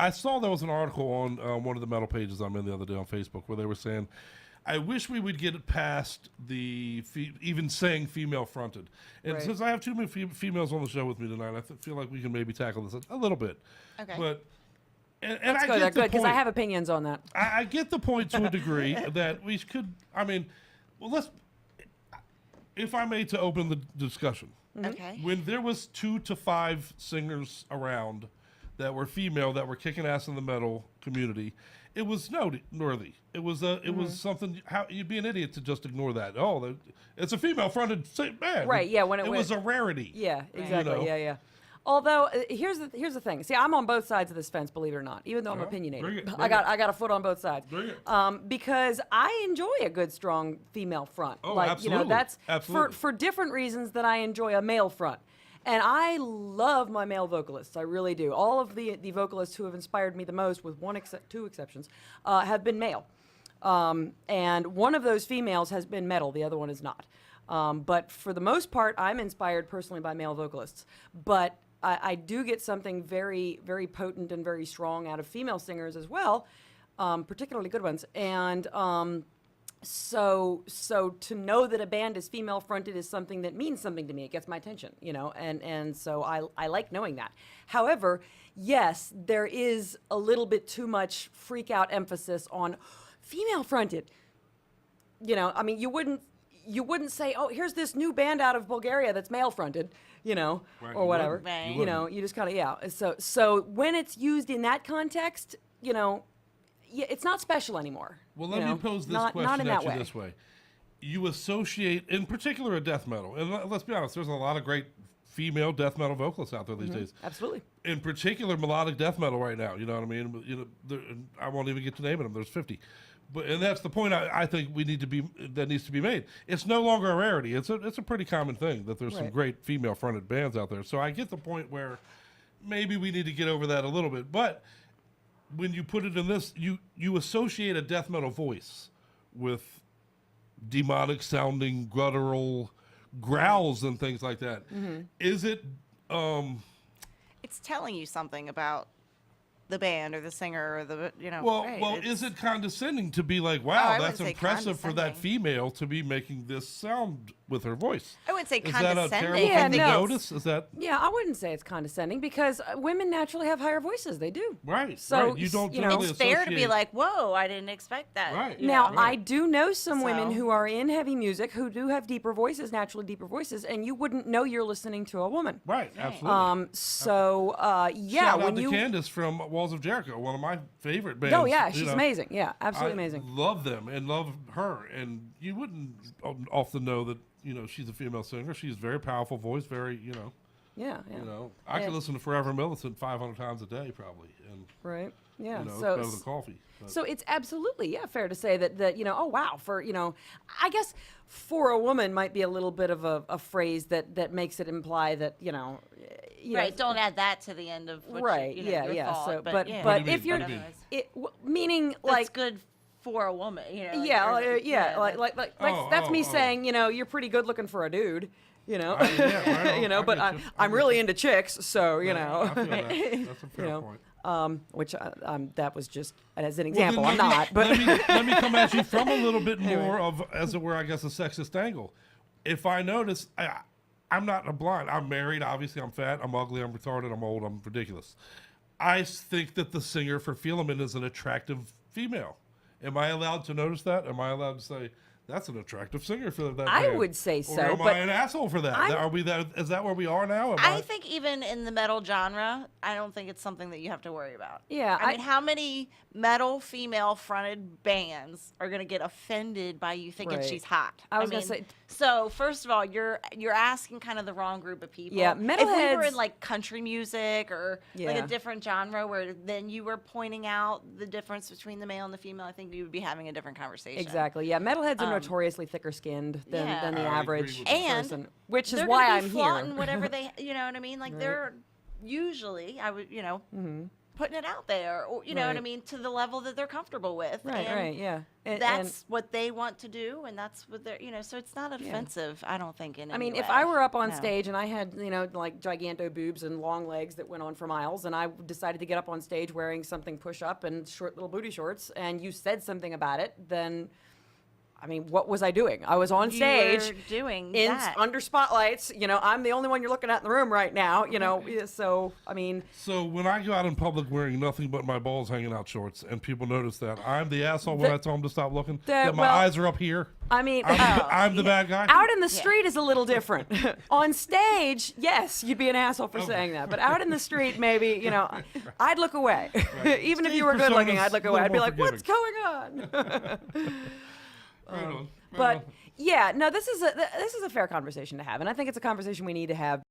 I saw there was an article on one of the metal pages I'm in the other day on Facebook where they were saying, I wish we would get it past the even saying female fronted. And Right. since I have too many females on the show with me tonight, I feel like we can maybe tackle this a little bit. Okay. But and Let's I go there, get the good, because I point. have opinions on that. I get the point to a degree that we could. I mean, well, let's. If I may, to open the discussion, Okay. when there was 2 to 5 singers around that were female that were kicking ass in the metal community, it was noteworthy. It was something. How you'd be an idiot to just ignore that. Oh, it's a female-fronted band. Right, yeah, when it it was was- a rarity. Yeah, exactly. You know? Yeah. Although here's the thing. See, I'm on both sides of this fence, believe it or not. Even though I'm Bring opinionated, it, I got a foot on both sides. Bring it. Because I enjoy a good, strong female front. Oh, like absolutely. that's Absolutely. for different reasons that I enjoy a male front. And I love my male vocalists. I really do. All of the vocalists who have inspired me the most, with two exceptions, have been male. And one of those females has been metal. The other one is not. But for the most part, I'm inspired personally by male vocalists. But I do get something very, very potent and very strong out of female singers as well, particularly good ones. And so to know that a band is female fronted is something that means something to me. It gets my attention, and so I like knowing that. However, yes, there is a little bit too much freak out emphasis on female fronted. I mean, you wouldn't say, oh, here's this new band out of Bulgaria that's male fronted, Right, or you whatever. wouldn't. Right. You just kind of, yeah. So when it's used in that context, yeah, it's not special anymore. Well, let me pose this not question in at that you way. this way. You associate, in particular, a death metal, and let's be honest, there's a lot of great female death metal vocalists out there these days. Absolutely. In particular, melodic death metal right now. You know what I mean? I won't even get to naming them. There's 50. And that's the point I think that needs to be made. It's no longer a rarity. It's a pretty common thing that there's some Right. great female fronted bands out there. So I get the point where maybe we need to get over that a little bit. But when you put it in this, you associate a death metal voice with demonic sounding guttural growls and things like that. Is it It's telling you something about the band or the singer or the well, right, is it condescending to be like, I wow, wouldn't that's say impressive for that condescending. female to be making this sound with her voice? I wouldn't say Is that a terrible condescending. Yeah, thing to no. notice? Is that Yeah, I wouldn't say it's condescending because women naturally have higher voices. They do. right? So, right. You don't you know, generally It's fair to be associate- like, whoa, I didn't expect that. Right. Now, Right. I do know some women So- who are in heavy music who do have deeper voices, naturally deeper voices, and you wouldn't know you're listening to a woman. right, absolutely. Yeah, Shout when out to you. Candace from Walls of Jericho, one of my favorite bands. Oh yeah, you she's know. amazing. Yeah, absolutely I amazing. love them and love her, and you wouldn't often know that she's a female singer. She's a very powerful voice, very Yeah, yeah. I could And- listen to Forever Millicent 500 times a day probably, and Right. Yeah. it's so better than coffee. But- So it's absolutely, fair to say that oh wow, I guess for a woman might be a little bit of a phrase that makes it imply that, Right. Don't add that to the end of what right, your yeah. thought, So, but yeah. What but do you if mean? you're, What do you mean? meaning That's like, good for a woman, like Oh, that's me oh. saying, you're pretty good looking for a dude, yeah, right, I but get you. I I'm get really you. into chicks, so, I feel that. That's a fair point. which that was just as an Well, example. then I'm not, but let me come at you from a little bit more of, as it were, I guess, a sexist angle. If I notice, I'm not a blind. I'm married. Obviously, I'm fat. I'm ugly. I'm retarded. I'm old. I'm ridiculous. I think that the singer for Philemon is an attractive female. Am I allowed to notice that? Am I allowed to say that's an attractive singer for that? I band? would say Or so, am but I an asshole for that? Are we that? Is that where we are now? Am I think even in the metal genre, I don't think it's something that you have to worry about. Yeah, I mean, how many metal female-fronted bands are going to get offended by you thinking Right. she's hot? I was gonna mean, say- So first of all, you're asking kind of the wrong group of people. Yeah, If we were metalheads- in like country music or like Yeah. a different genre where then you were pointing out the difference between the male and the female, I think you would be having a different conversation. exactly. Yeah, metalheads are notoriously thicker skinned than yeah. the I agree average with And person, which is They're why gonna I'm be here. flaunting whatever they, you know what I mean? Like they're usually, putting it out there, or you know what I Right. mean, to the level that they're comfortable with. Right, and right, yeah. That's what they want to do, and that's what they're, so it's not offensive, I don't think, in I any mean, way. if I were up on No. stage and I had, like giganto boobs and long legs that went on for miles, and I decided to get up on stage wearing something push up and short little booty shorts, and you said something about it, then, I mean, what was I doing? I was on You stage were doing in that. under spotlights. I'm the only one you're looking at in the room right now. So I mean, So when I go out in public wearing nothing but my balls hanging out shorts, and people notice that, I'm the asshole when I tell them to stop looking. That my well, eyes are up here. I mean, I'm the bad guy. out in the street is a little different. On stage, yes, you'd be an asshole for saying that. But out in the street, maybe, I'd look away. Even if you were Stage good looking, persona's I'd look a away. little I'd be more like, what's going on? Right on. Right But on. yeah, no, this is a fair conversation to have, and I think it's a conversation we need to have